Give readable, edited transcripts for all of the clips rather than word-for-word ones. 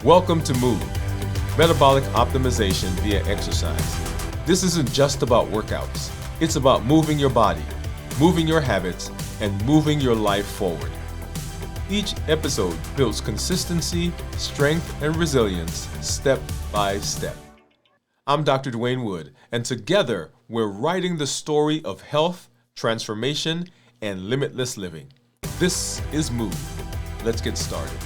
Welcome to Mood, Metabolic Optimization via Exercise. This isn't just about workouts. It's about moving your body, moving your habits, and moving your life forward. Each episode builds consistency, strength, and resilience step by step. I'm Dr. Dwain Woode, and together we're writing the story of health, transformation, and limitless living. This is Mood. Let's get started.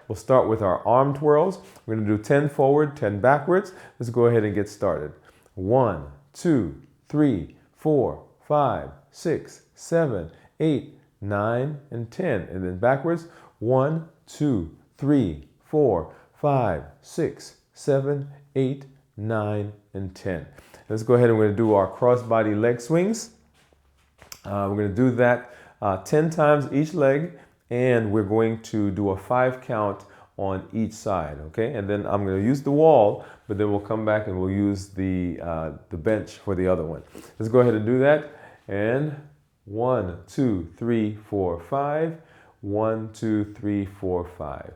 We'll start with our arm twirls. We're going to do 10 forward, 10 backwards. Let's go ahead and get started. 1, 2, 3, 4, 5, 6, 7, 8, 9, and 10. And then backwards. 1, 2, 3, 4, 5, 6, 7, 8, 9, and 10. Let's go ahead and we're going to do our cross-body leg swings. We're going to do that 10 times each leg, and we're going to do a 5 count on each side, okay? And then I'm going to use the wall, but then we'll come back and we'll use the bench for the other one. Let's go ahead and do that. And 1, 2, 3, 4, 5. 1, 2, 3, 4, 5.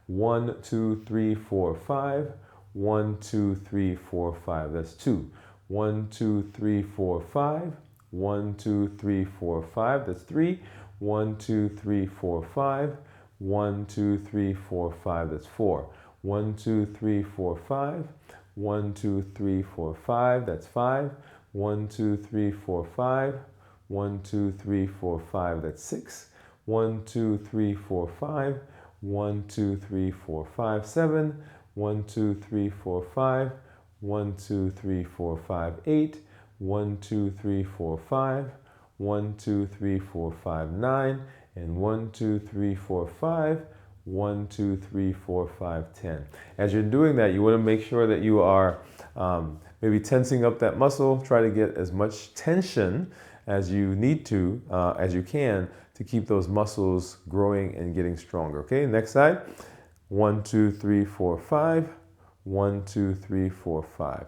1, 2, 3, 4, 5. 1, 2, 3, 4, 5. That's 2. 1, 2, 3, 4, 5. 1, 2, 3, 4, 5. That's 3. 1, 2, 3, 4, 5. 1, 2, 3, 4, 5. That's 4. 1, 2, 3, 4, 5. 1, 2, 3, 4, 5. That's 5. 1, 2, 3, 4, 5. 1, 2, 3, 4, 5. That's 6. 1, 2, 3, 4, 5. 1, 2, 3, 4, 5, 7. 1, 2, 3, 4, 5. 1, 2, 3, 4, 5, 8. 1, 2, 3, 4, 5. 1, 2, 3, 4, 5, 9. And 1, 2, 3, 4, 5. 1, 2, 3, 4, 5, 10. As you're doing that, you want to make sure that you are maybe tensing up that muscle. Try to get as much tension as you need to, as you can, to keep those muscles growing and getting stronger. Okay, next side. 1, 2, 3, 4, 5. 1, 2, 3, 4, 5.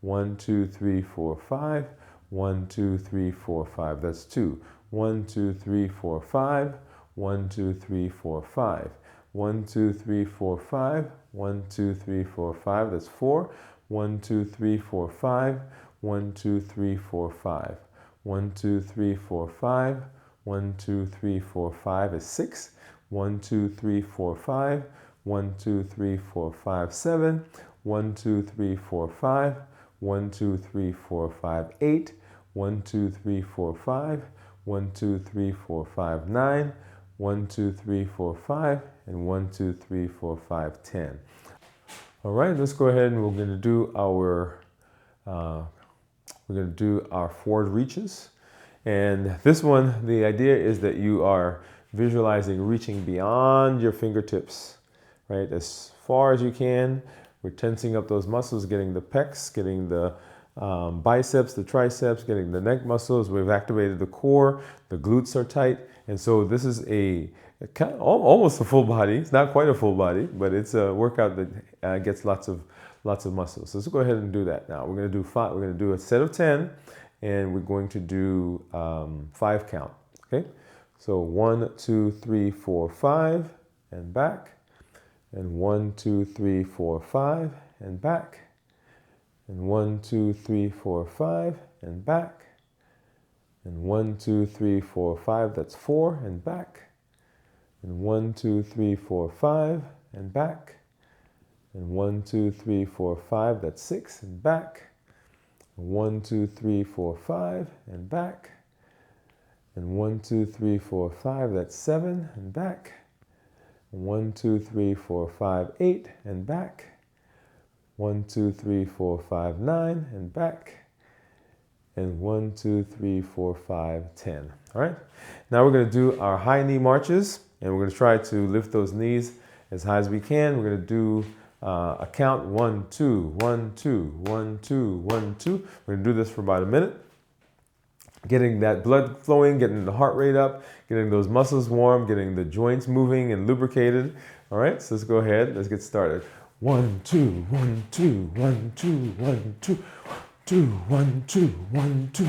1, 2, 3, 4, 5. 1, 2, 3, 4, 5. That's 2. 1, 2, 3, 4, 5. 1, 2, 3, 4, 5. 1, 2, 3, 4, 5. 1, 2, 3, 4, 5. That's 4. 1, 2, 3, 4, 5. 1, 2, 3, 4, 5. 1, 2, 3, 4, 5. 1, 2, 3, 4, 5 is 6. 1, 2, 3, 4, 5. 1, 2, 3, 4, 5, 7. 1, 2, 3, 4, 5. 1, 2, 3, 4, 5, 8. 1, 2, 3, 4, 5. 1, 2, 3, 4, 5, 9. 1, 2, 3, 4, 5. And 1, 2, 3, 4, 5, 10. All right, let's go ahead and we're going to do our forward reaches. And this one, the idea is that you are visualizing reaching beyond your fingertips, right? As far as you can. We're tensing up those muscles, getting the pecs, getting the biceps, the triceps, getting the neck muscles. We've activated the core, the glutes are tight. And so this is a kind of almost a full body. It's not quite a full body, but it's a workout that gets lots of muscles. So let's go ahead and do that now. We're going to do 5. We're going to do a set of 10, and we're going to do 5 count. Okay. So 1, 2, 3, 4, 5, and back. And 1, 2, 3, 4, 5, and back. And 1, 2, 3, 4, 5, and back. And 1, 2, 3, 4, 5, that's 4, and back. And 1, 2, 3, 4, 5, and back. And 1, 2, 3, 4, 5, that's 6, and back. And 1, 2, 3, 4, 5, and back. And 1, 2, 3, 4, 5, that's 7, and back. 1, 2, 3, 4, 5, 8, and back. 1, 2, 3, 4, 5, 9, and back. And 1, 2, 3, 4, 5, 10. All right. Now we're going to do our high knee marches, and we're going to try to lift those knees as high as we can. We're going to do a count 1, 2, 1, 2, 1, 2, 1, 2. We're going to do this for about a minute. Getting that blood flowing, getting the heart rate up, getting those muscles warm, getting the joints moving and lubricated. All right, so let's go ahead. Let's get started. 1, 2, 1, 2, 1, 2, 1, 2, 2, 1, 2, 1, 2,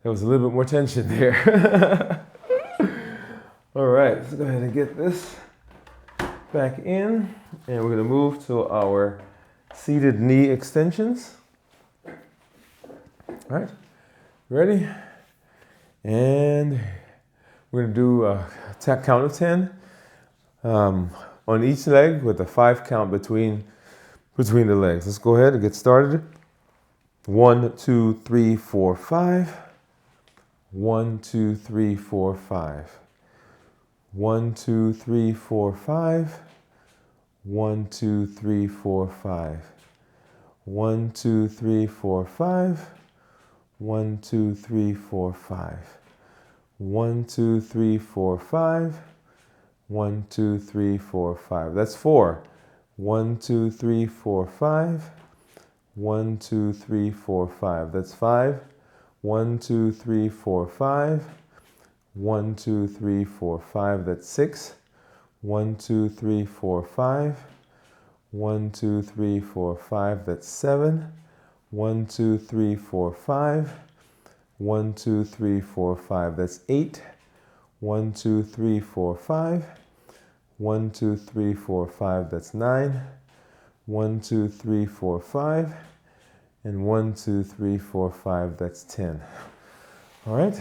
There was a little bit more tension there. All right, let's go ahead and get this back in. And we're gonna move to our seated knee extensions. All right, ready? And we're gonna do a count of 10 on each leg with a 5 count between the legs. Let's go ahead and get started. 1, 2, 3, 4, 5. 1, 2, 3, 4, 5. 1, 2, 3, 4, 5. 1, 2, 3, 4, 5. 1, 2, 3, 4, 5. 1, 2, 3, 4, 5. 1, 2, 3, 4, 5. 1, 2, 3, 4, 5. That's 4. 1, 2, 3, 4, 5. 1, 2, 3, 4, 5. That's 5. 1, 2, 3, 4, 5. 1, 2, 3, 4, 5. That's 6. 1, 2, 3, 4, 5. 1, 2, 3, 4, 5. That's 7. 1, 2, 3, 4, 5. 1, 2, 3, 4, 5. That's 8. 1, 2, 3, 4, 5. 1, 2, 3, 4, 5. That's 9. 1, 2, 3, 4, 5. And 1, 2, 3, 4, 5. That's 10. All right.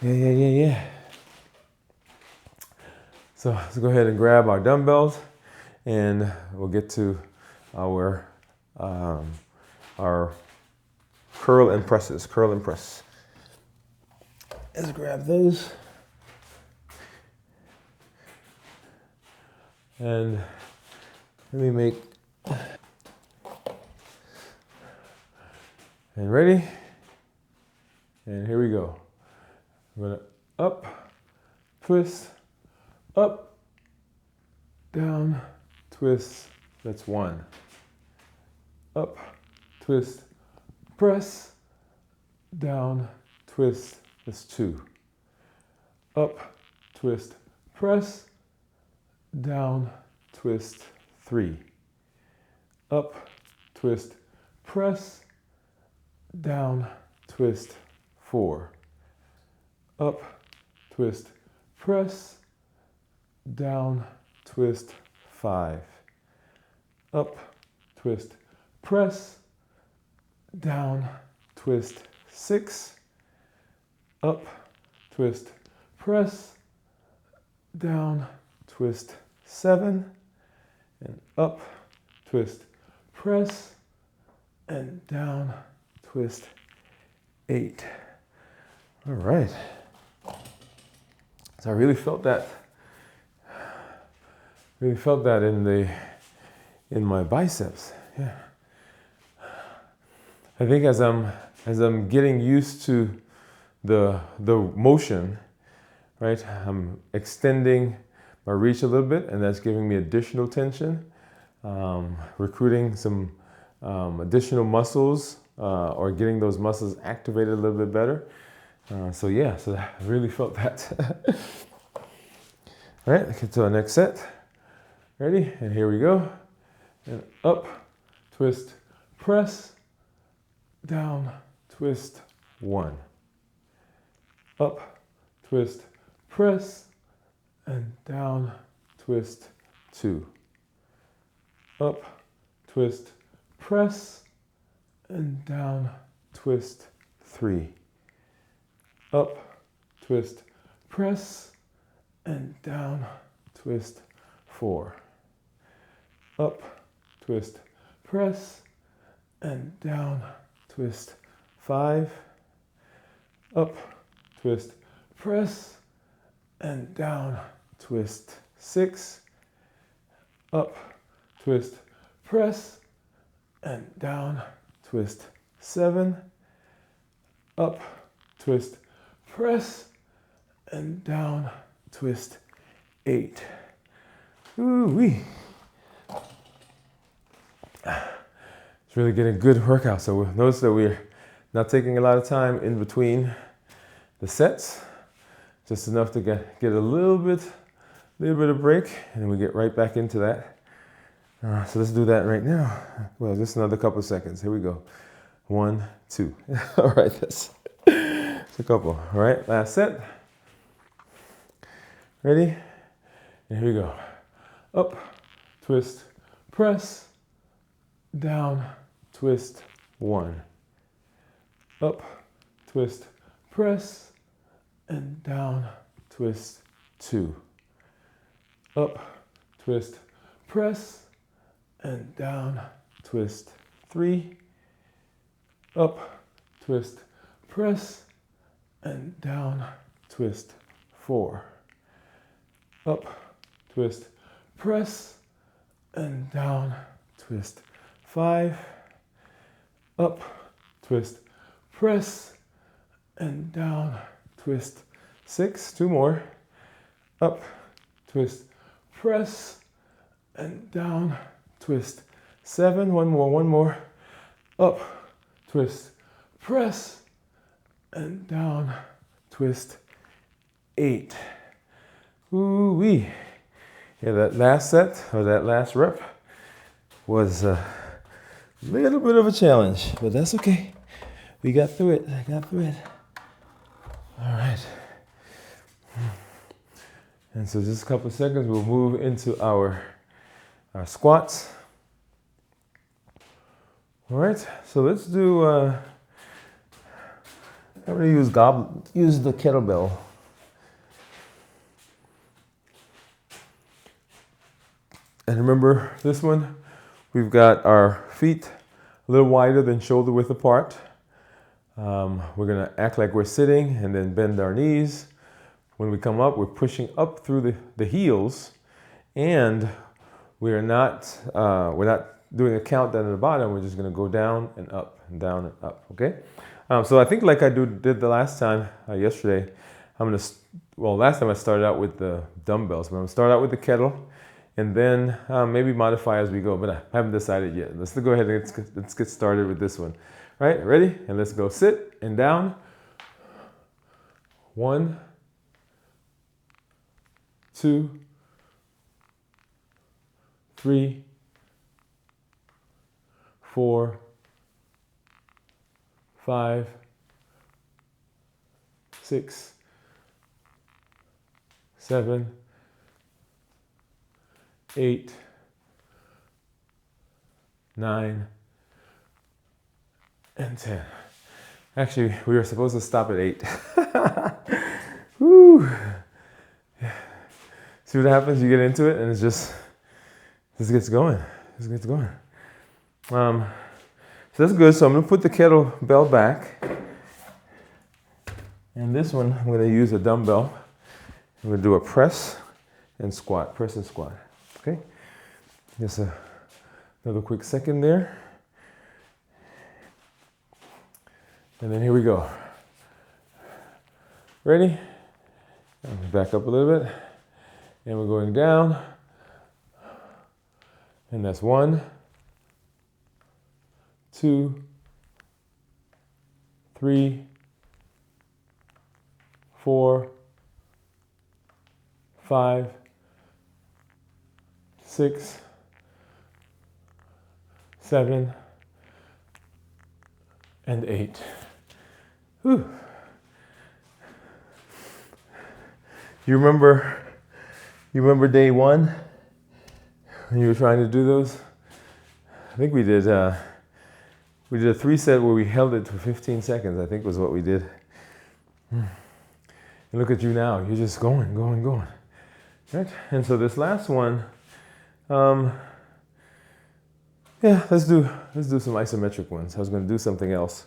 Yeah. So let's go ahead and grab our dumbbells, and we'll get to our curl and presses. Curl and press. Let's grab those. And let me make, and ready? And here we go. I'm gonna up, twist, up, down, twist, that's 1. Up, twist, press, down, twist, that's 2. Up, twist, press, down, twist, 3. Up, twist, press, down, twist, 4. Up, twist, press, down, twist, 5. Up, twist, press, down, twist, 6. Up, twist, press, down, twist, 7. And up, twist, press, and down, twist, 8. All right. So I really felt that in my biceps. Yeah. I think as I'm getting used to the motion, right? I'm extending my reach a little bit, and that's giving me additional tension, recruiting some additional muscles, or getting those muscles activated a little bit better. So I really felt that. All right, let's get to our next set. Ready? And here we go. And up, twist, press, down, twist, 1. Up, twist, press, and down, twist, 2. Up, twist, press, and down, twist, 3. Up, twist, press, and down, twist, 4. Up, twist, press, and down, twist, 5. Up, twist, press, and down, twist, 6. Up, twist, press, and down, twist, 7. Up, twist, press, and down, twist, 8. Ooh-wee. It's really getting a good workout. So notice that we're not taking a lot of time in between the sets, just enough to get a little bit of break, and then we get right back into that. So let's do that right now. Well, just another couple of seconds. Here we go. 1, 2. All right, Just a couple. All right, last set. Ready? And here we go. Up, twist, press, down, twist, 1. Up, twist, press, and down, twist, 2. Up, twist, press, and down, twist, 3. Up, twist, press, and down, twist, 4. Up, twist, press, and down, twist, 5. Up, twist, press, and down, twist, 6. 2 more. Up, twist, press, and down, twist, 7. 1 more, 1 more. Up, twist, press, and down, twist, 8. Ooh-wee. Yeah, that last set, or that last rep, was a little bit of a challenge, but that's okay. We got through it. I got through it. All right. And so just a couple of seconds, we'll move into our squats. All right, so let's do, I'm going to use the kettlebell. And remember this one, we've got our feet a little wider than shoulder width apart. We're going to act like we're sitting and then bend our knees. When we come up, we're pushing up through the heels, and we're not doing a countdown at the bottom. We're just going to go down and up and down and up. Okay. So I think like I did the last time yesterday, last time I started out with the dumbbells, but I'm going to start out with the kettle, and then maybe modify as we go. But I haven't decided yet. Let's go ahead and let's get started with this one. All right, ready? And let's go sit and down. 1, 2, 3, 4, 5, 6, 7, 8, 9, and 10. Actually, we were supposed to stop at 8. Woo. See what happens? You get into it, and this gets going. This gets going. So that's good. So I'm going to put the kettlebell back, and this one I'm going to use a dumbbell. I'm going to do a press and squat. Press and squat. Okay. Just another quick second there. And then here we go. Ready? Back up a little bit. And we're going down. And that's 1, 2, 3, 4, 5, 6, 7, and 8. Whew. You remember day 1 when you were trying to do those? I think we did a 3-set where we held it for 15 seconds, I think was what we did. And look at you now, you're just going. Right? And so this last one, let's do some isometric ones. I was going to do something else.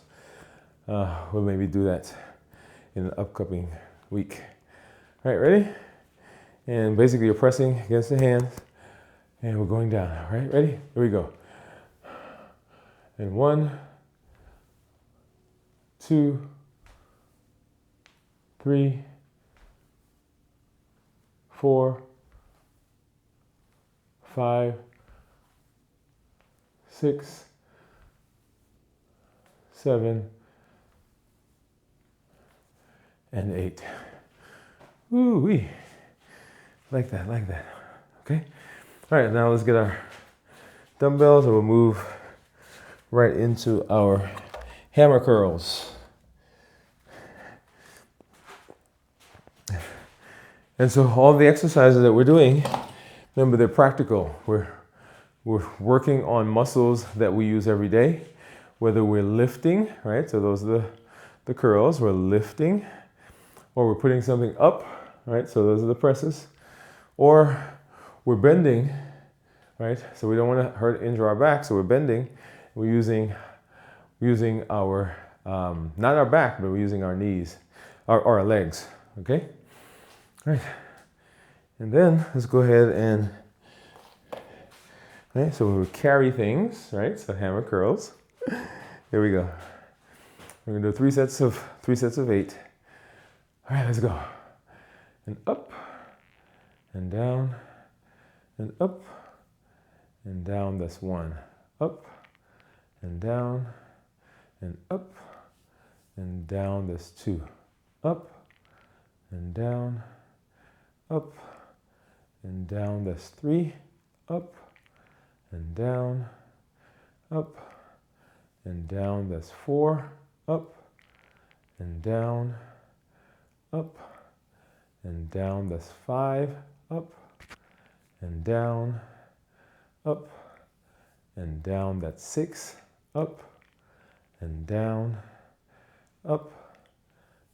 We'll maybe do that in an upcoming week. All right, ready? And basically you're pressing against the hands, and we're going down. All right, ready? Here we go. And 1, 2, 3, 4, 5, 6, 7, and 8. Ooh-wee. Like that. Okay? All right, now let's get our dumbbells, and we'll move right into our hammer curls. And so all the exercises that we're doing, remember, they're practical. We're working on muscles that we use every day, whether we're lifting, right? So those are the curls, we're lifting, or we're putting something up, right? So those are the presses, or we're bending, right? So we don't want to injure our back, so we're bending. We're using our, not our back, but we're using our knees, our legs, okay? All right. And then let's go ahead and, right, so we carry things, right? So hammer curls. Here we go. We're gonna do three sets of 8. All right, let's go. And up, and down, and up, and down. That's 1. Up, and down, and up, and down. That's 2. Up, and down, up, and down. That's 3. Up, and down, up, and down. That's 4. Up, and down, up, and down. That's 5. Up, and down, up, and down. That's 6. Up, and down, up,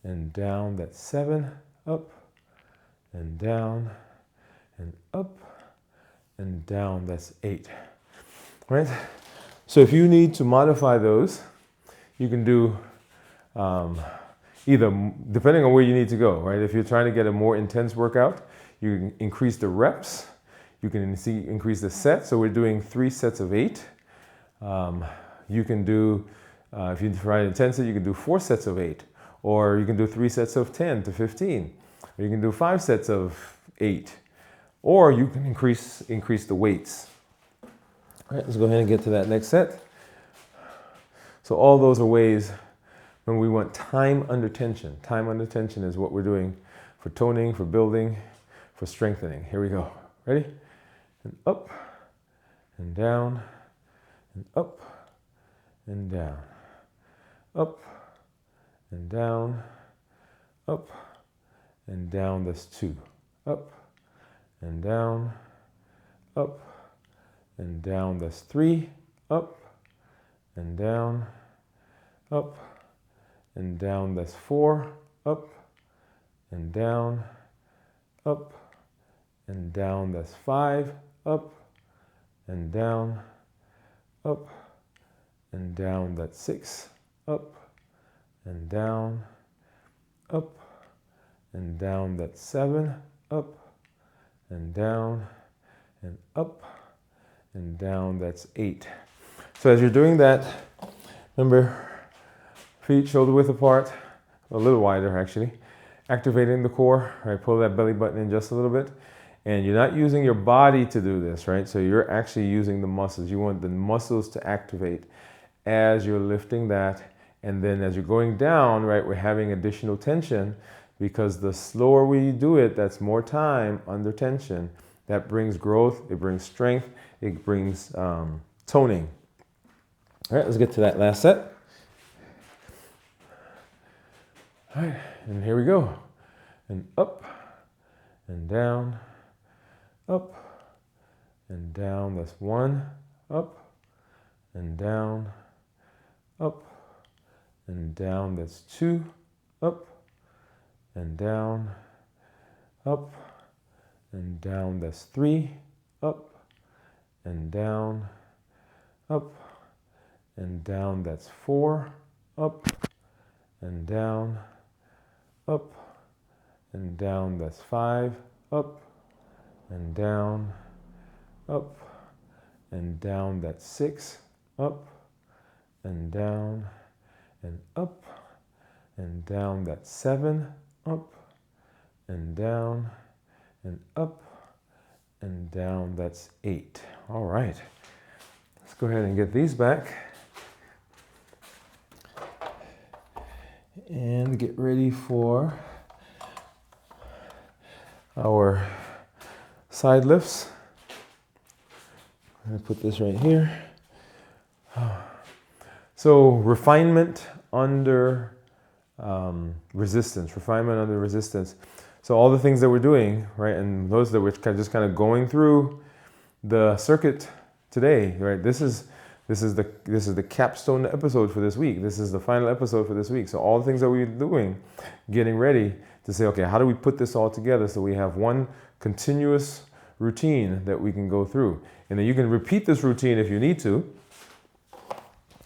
and down. That's 7. Up, and down, and up, and down. That's 8. Right? So if you need to modify those, you can do either, depending on where you need to go, right? If you're trying to get a more intense workout, you can increase the reps. You can increase the sets. So we're doing 3 sets of 8. You can do, if you try intensity, you can do 4 sets of 8. Or you can do 3 sets of 10 to 15. Or you can do 5 sets of 8. Or you can increase the weights. All right, let's go ahead and get to that next set. So all those are ways when we want time under tension. Time under tension is what we're doing for toning, for building, for strengthening. Here we go. Ready? And up, and down, and up, and down. Up, and down, up, and down. That's 2. Up, and down, up, and down. That's 3. Up, and down, up, and down. That's 4. Up, and down, up, and down. That's 5. Up, and down, up, and down. That's 6. Up, and down, up, and down. That's 7. Up, and down, and up, and down. That's 8. So as you're doing that, remember, feet shoulder width apart, a little wider actually, activating the core, right? Pull that belly button in just a little bit. And you're not using your body to do this, right? So you're actually using the muscles. You want the muscles to activate as you're lifting that. And then as you're going down, right, we're having additional tension, because the slower we do it, that's more time under tension. That brings growth, it brings strength, it brings toning. All right, let's get to that last set. All right, and here we go. And up, and down, up, and down. That's 1. Up, and down, up, and down. That's 2. Up, and down, up, and down. That's 3. Up, and down, up, and down. That's 4. Up, and down, up, and down. That's 5. Up, and down, up, and down. That's 6. Up, and down, and up, and down. That's 7. Up, and down, and up, and down. That's 8. All right. Let's go ahead and get these back. And get ready for our side lifts. I'm going to put this right here. So refinement under resistance. Refinement under resistance. So all the things that we're doing, right, and those that we're just kind of going through the circuit today, right? This is the capstone episode for this week. This is the final episode for this week. So all the things that we're doing, getting ready to say, okay, how do we put this all together so we have one continuous routine that we can go through? And then you can repeat this routine if you need to.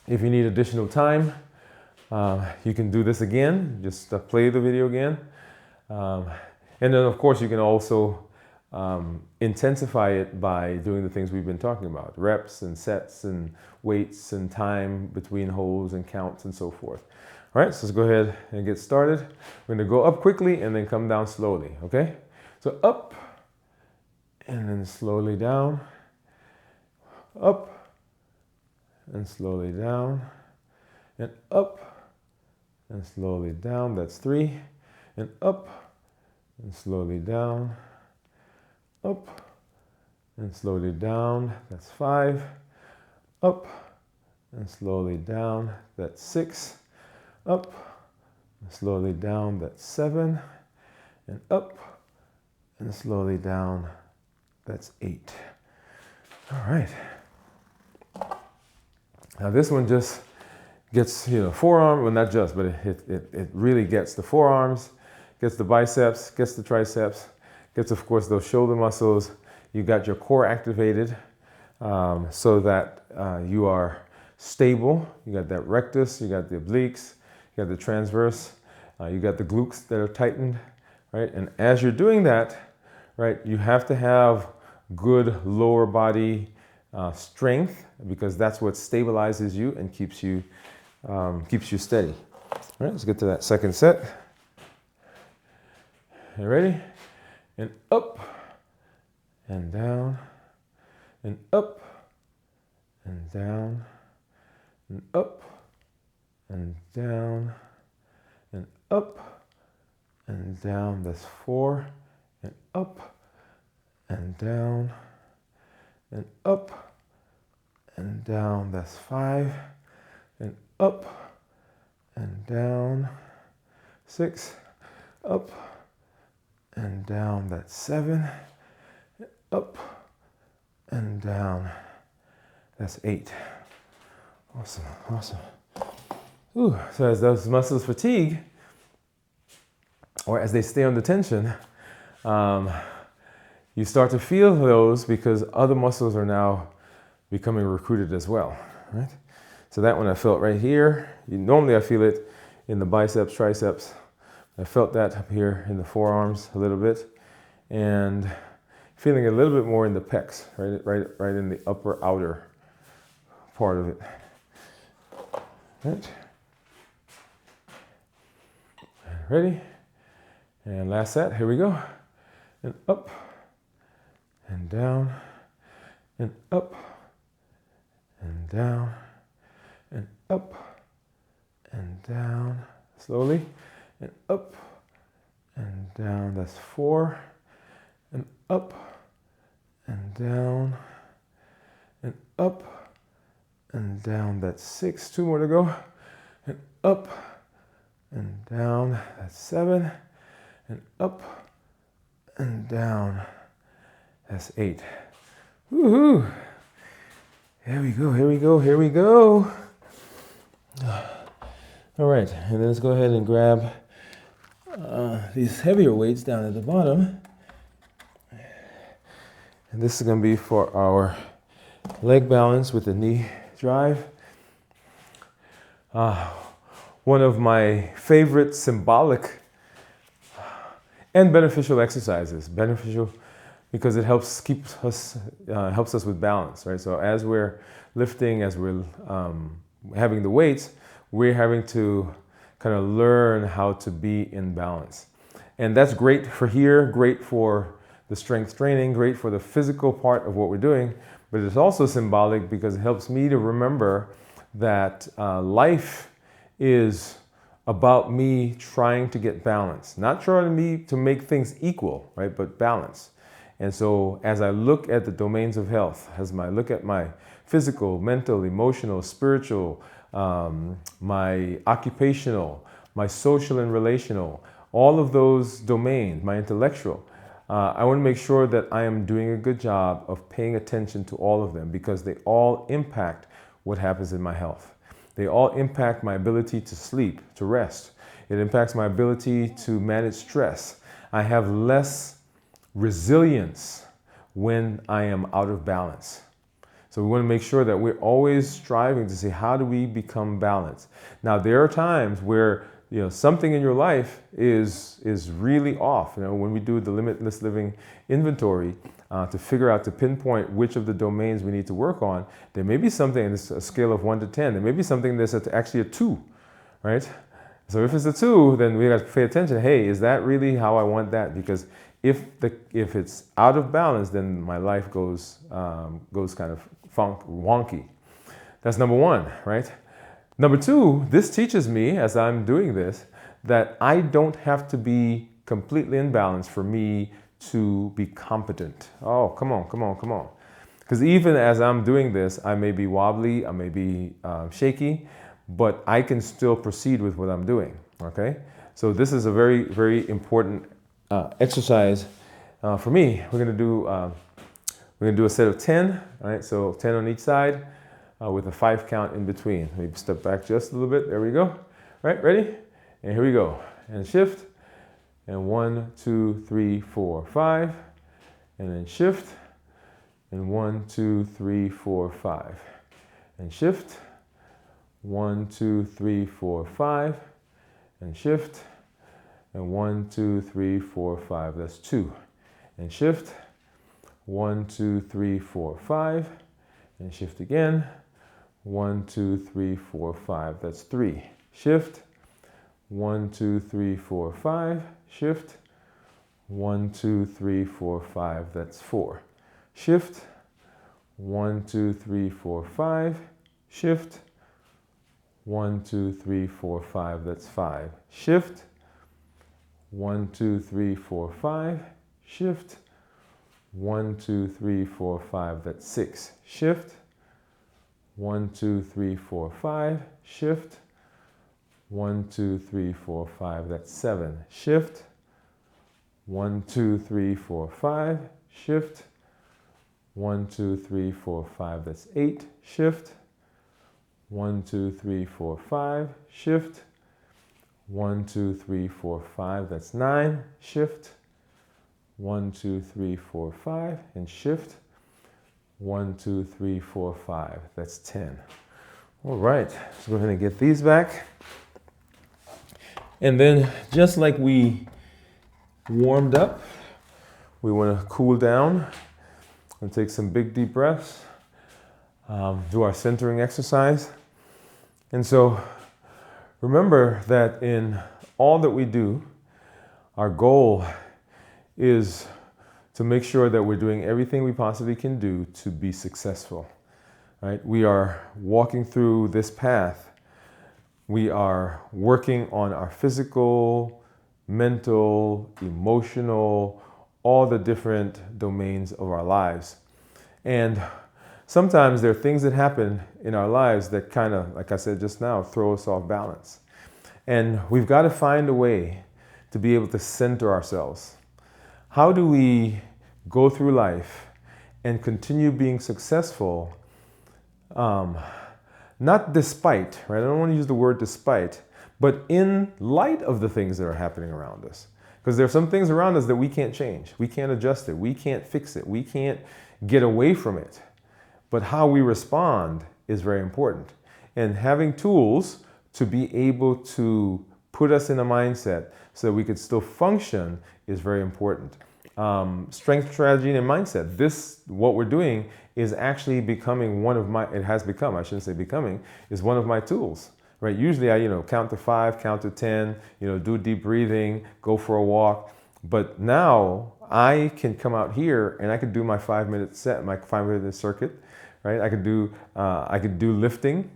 If you need additional time, you can do this again. Just play the video again. And then, of course, you can also intensify it by doing the things we've been talking about. Reps and sets and weights and time between holds and counts and so forth. All right, so let's go ahead and get started. We're going to go up quickly and then come down slowly, okay? So up and then slowly down. Up and slowly down. And up and slowly down. That's 3. And up and slowly down. Up and slowly down. That's 5. Up and slowly down. That's 6. Up and slowly down. That's 7. And up and slowly down. That's 8. All right. Now this one just gets, forearm, well, not just, but it really gets the forearms, gets the biceps, gets the triceps, gets, of course, those shoulder muscles. You got your core activated so that you are stable. You got that rectus, you got the obliques, you got the transverse, you got the glutes that are tightened, right? And as you're doing that, right, you have to have good lower body strength, because that's what stabilizes you and keeps you steady. All right, let's get to that second set. You ready? And up and down and up and down and up and down and up and down. That's 4. And up and down and up and down. That's 5. And up and down. 6. Up and down. That's 7. Up and down. That's 8. Awesome, awesome. Ooh, so as those muscles fatigue, or as they stay under tension, you start to feel those because other muscles are now becoming recruited as well, right? So that one I felt right here. Normally I feel it in the biceps, triceps. I felt that up here in the forearms a little bit, and feeling a little bit more in the pecs, right in the upper outer part of it. Right. Ready? And last set. Here we go. And up and down and up and down and up and down. Slowly. And up and down. That's 4. And up and down and up and down. That's 6. 2 more to go. And up and down. That's 7. And up and down. That's 8. Woohoo! Here we go, here we go, here we go. All right, and then let's go ahead and grab these heavier weights down at the bottom. And this is going to be for our leg balance with the knee drive. One of my favorite symbolic and beneficial exercises. Beneficial because it helps us with balance, right? So as we're lifting, as we're having the weights, we're having to kind of learn how to be in balance. And that's great for here, great for the strength training, great for the physical part of what we're doing, but it's also symbolic because it helps me to remember that life is about me trying to get balance, not trying to make things equal, right? But balance. And so as I look at the domains of health, as I look at my physical, mental, emotional, spiritual, my occupational, my social and relational, all of those domains, my intellectual, I want to make sure that I am doing a good job of paying attention to all of them because they all impact what happens in my health. They all impact my ability to sleep, to rest. It impacts my ability to manage stress. I have less resilience when I am out of balance. So we want to make sure that we're always striving to see how do we become balanced. Now there are times where something in your life is really off. When we do the Limitless Living inventory to figure out, to pinpoint which of the domains we need to work on, there may be something, and it's a scale of 1 to 10, there may be something that's actually a 2, right? So if it's a 2, then we got to pay attention. Hey, is that really how I want that? Because if it's out of balance, then my life goes kind of wonky. That's number 1, right? Number 2, this teaches me, as I'm doing this, that I don't have to be completely in balance for me to be competent. Oh, come on. Because even as I'm doing this, I may be wobbly, I may be shaky, but I can still proceed with what I'm doing, okay? So this is a very, very important exercise for me. We're gonna do a set of 10, all right? So 10 on each side. With a 5 count in between. Maybe step back just a little bit. There we go. Right, ready? And here we go. And shift. And 1, 2, 3, 4, 5. And then shift. And 1, 2, 3, 4, 5. And shift. 1, 2, 3, 4, 5. And shift. And 1, 2, 3, 4, 5. That's 2. And shift. 1, 2, 3, 4, 5. And shift again. 1, 2, 3, 4, 5. That's 3. Shift. 1, 2, 3, 4, 5. Shift. 1, 2, 3, 4, 5. That's 4. Shift. 1, 2, 3, 4, 5. Shift. 1, 2, 3, 4, 5. That's 5. Shift. 1, 2, 3, 4, 5. Shift. 1, 2, 3, 4, 5. That's 6. Shift. 1, 2, 3, 4, 5. Shift. 1, 2, 3, 4, 5. That's 7. Shift. 1, 2, 3, 4, 5. Shift. 1, 2, 3, 4, 5. That's 8. Shift. 1, 2, 3, 4, 5. Shift. 1, 2, 3, 4, 5. That's 9. Shift. 1, 2, 3, 4, 5. And shift. 1, 2, 3, 4, 5. That's 10. All right, let's go ahead and get these back. And then just like we warmed up, we want to cool down and take some big deep breaths, do our centering exercise. And so remember that in all that we do, our goal is to make sure that we're doing everything we possibly can do to be successful, right? We are walking through this path. We are working on our physical, mental, emotional, all the different domains of our lives. And sometimes there are things that happen in our lives that kind of, like I said just now, throw us off balance. And we've got to find a way to be able to center ourselves. How do we go through life and continue being successful, not despite, right? I don't want to use the word despite, but in light of the things that are happening around us. Because there are some things around us that we can't change. We can't adjust it. We can't fix it. We can't get away from it. But how we respond is very important. And having tools to be able to put us in a mindset so that we could still function is very important. Strength, strategy, and mindset. What we're doing is actually becoming one of my, it has become, I shouldn't say becoming, is one of my tools, right? Usually I, count to 5, count to 10, do deep breathing, go for a walk. But now I can come out here and I could do my 5-minute set, my 5-minute circuit, right? I could do lifting,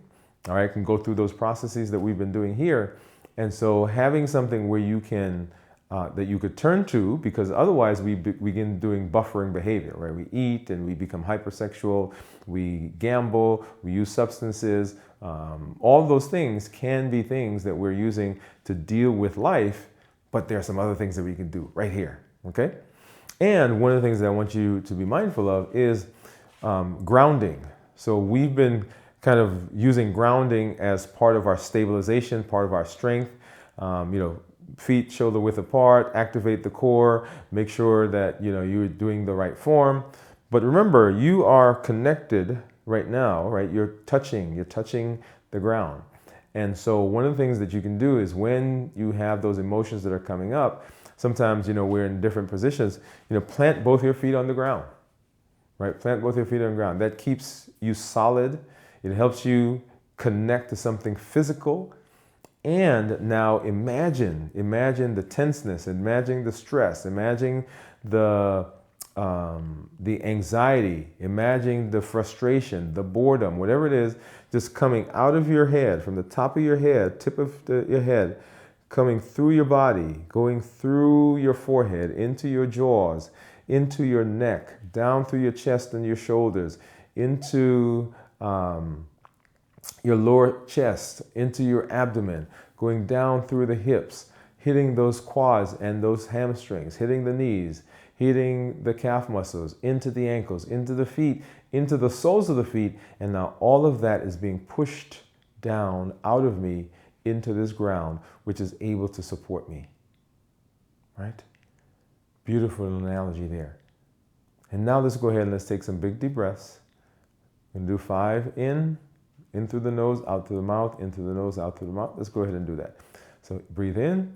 all right? I can go through those processes that we've been doing here. And so having something where you can, that you could turn to, because otherwise we begin doing buffering behavior, right? We eat and we become hypersexual, we gamble, we use substances. All those things can be things that we're using to deal with life, but there are some other things that we can do right here, okay? And one of the things that I want you to be mindful of is grounding. So we've been kind of using grounding as part of our stabilization, part of our strength. Feet shoulder width apart, activate the core, make sure that you're doing the right form. But remember, you are connected right now, right? You're touching the ground. And so one of the things that you can do is when you have those emotions that are coming up, sometimes we're in different positions, plant both your feet on the ground. Right? Plant both your feet on the ground. That keeps you solid. It helps you connect to something physical. And now imagine the tenseness, imagine the stress, imagine the anxiety, imagine the frustration, the boredom, whatever it is, just coming out of your head, from the top of your head, tip of your head, coming through your body, going through your forehead, into your jaws, into your neck, down through your chest and your shoulders, into your lower chest, into your abdomen, going down through the hips, hitting those quads and those hamstrings, hitting the knees, hitting the calf muscles, into the ankles, into the feet, into the soles of the feet. And now all of that is being pushed down out of me into this ground, which is able to support me. Right? Beautiful analogy there. And now let's go ahead and let's take some big deep breaths. We're going to do 5 in through the nose, out through the mouth, in through the nose, out through the mouth. Let's go ahead and do that. So breathe in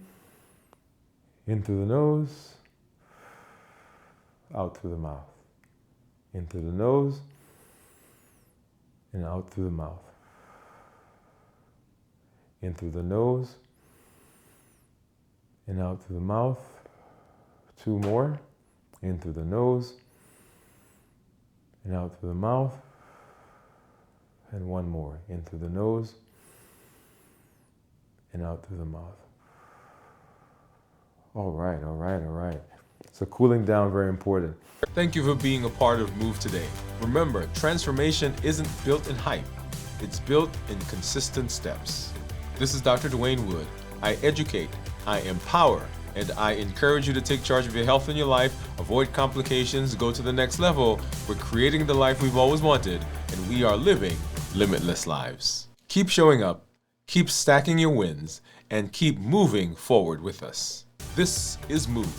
through the nose, out through the mouth. In through the nose, and out through the mouth. In through the nose, and out through the mouth. 2 more. In through the nose, and out through the mouth. And 1 more. In through the nose, and out through the mouth. All right. So cooling down, very important. Thank you for being a part of Move Today. Remember, transformation isn't built in hype. It's built in consistent steps. This is Dr. Dwain Woode. I educate, I empower, and I encourage you to take charge of your health and your life, avoid complications, go to the next level. We're creating the life we've always wanted, and we are living limitless lives. Keep showing up, keep stacking your wins, and keep moving forward with us. This is Move.